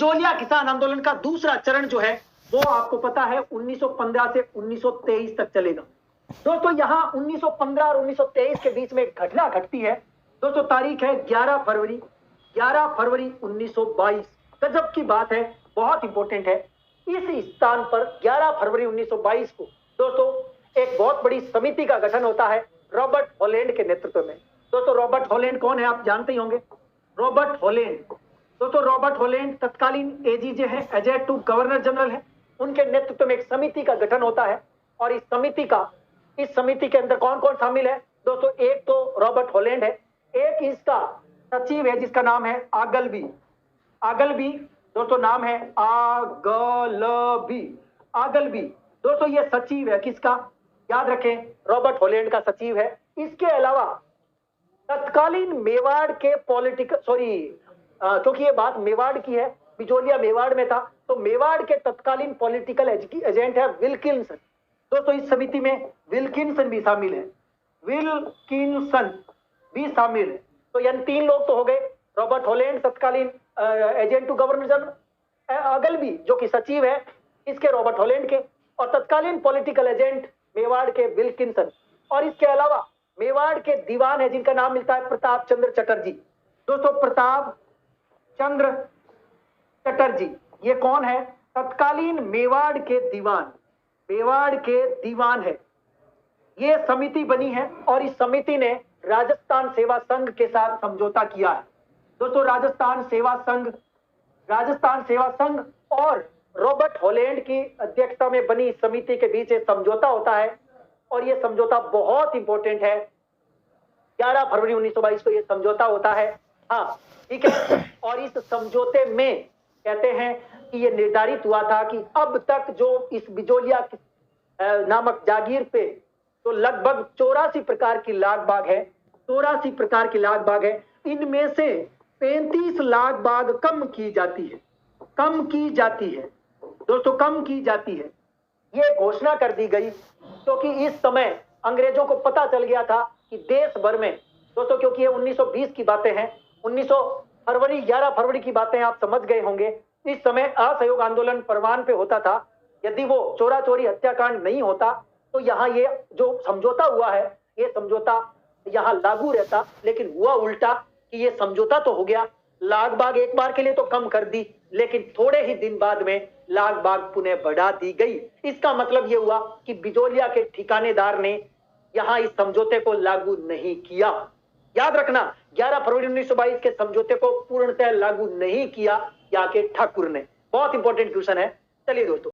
बिजोलिया किसान आंदोलन का दूसरा चरण जो है वो आपको पता है 1915 से 1923 तक चलेगा। दोस्तों यहां 1915 और 1923 के बीच में एक घटना घटती है। दोस्तों तारीख है 11 फरवरी 1922। गजब की बात है, बहुत इंपॉर्टेंट है। इस स्थान पर 11 फरवरी 1922 को दोस्तों एक बहुत बड़ी समिति का गठन होता है रॉबर्ट हॉलैंड के नेतृत्व में। दोस्तों रॉबर्ट हॉलैंड कौन है आप जानते ही होंगे। रॉबर्ट हॉलैंड, दोस्तों रॉबर्ट हॉलैंड तत्कालीन एजीजे है, एजेड टू गवर्नर जनरल है। उनके नेतृत्व में एक समिति का गठन होता है और इस समिति के अंदर कौन कौन शामिल है दोस्तों। एक तो रॉबर्ट हॉलैंड है, एक इसका सचिव है जिसका नाम है आगलबी। दोस्तों नाम है आगलबी। दोस्तों ये सचिव है किसका, याद रखें, रॉबर्ट हॉलैंड का सचिव है। इसके अलावा तत्कालीन मेवाड़ के क्योंकि ये बात मेवाड़ की है, बिजोलिया मेवाड़ में था, तो मेवाड़ के तत्कालीन पॉलिटिकल एजेंट है विल्किंसन। दोस्तों इस समिति में विल्किंसन भी शामिल है, तो यानी 3 लोग तो हो गए। रॉबर्ट हॉलैंड तत्कालीन एजेंट टू गवर्नर जनरल, अगलबी जो कि सचिव है इसके रॉबर्ट हॉलैंड के, और तत्कालीन पॉलिटिकल एजेंट मेवाड़ के विल्किंसन। और इसके अलावा मेवाड़ के दीवान है जिनका नाम मिलता है प्रताप चंद्र चटर्जी। दोस्तों प्रताप चंद्र चटर्जी ये कौन है, तत्कालीन मेवाड़ के दीवान है। ये समिति बनी है और इस समिति ने राजस्थान सेवा संघ के साथ समझौता किया है। दोस्तों राजस्थान सेवा संघ और रॉबर्ट हॉलैंड की अध्यक्षता में बनी समिति के बीच एक समझौता होता है और यह समझौता बहुत इंपॉर्टेंट है। 11 फरवरी 1922 को यह समझौता होता है। हाँ ठीक है, और इस समझौते में कहते हैं कि यह निर्धारित हुआ था कि अब तक जो इस बिजोलिया नामक जागीर पे तो लगभग 84 प्रकार की लाग बाग है। इनमें से 35 लाख बाग कम की जाती है दोस्तों, कम की जाती है। ये घोषणा कर दी गई क्योंकि इस समय अंग्रेजों को पता चल गया था कि देश भर में दोस्तों, क्योंकि ये 1920 की बातें हैं, 11 फरवरी की बातें आप समझ गए होंगे। इस समय असहयोग आंदोलन परवान पे होता था। यदि वो चोरा चोरी हत्याकांड नहीं होता तो यहाँ ये जो समझौता हुआ है ये समझौता यहाँ लागू रहता, लेकिन हुआ उल्टा कि ये समझौता तो हो गया, लाग बाग एक बार के लिए तो कम कर दी, लेकिन थोड़े ही दिन बाद में लाग बाग पुनः बढ़ा दी गई। इसका मतलब ये हुआ कि बिजोलिया के ठिकानेदार ने यहाँ इस समझौते को लागू नहीं किया। याद रखना 11 फरवरी 1922 के समझौते को पूर्णतः लागू नहीं किया यहाँ के ठाकुर ने। बहुत इंपॉर्टेंट क्वेश्चन है। चलिए दोस्तों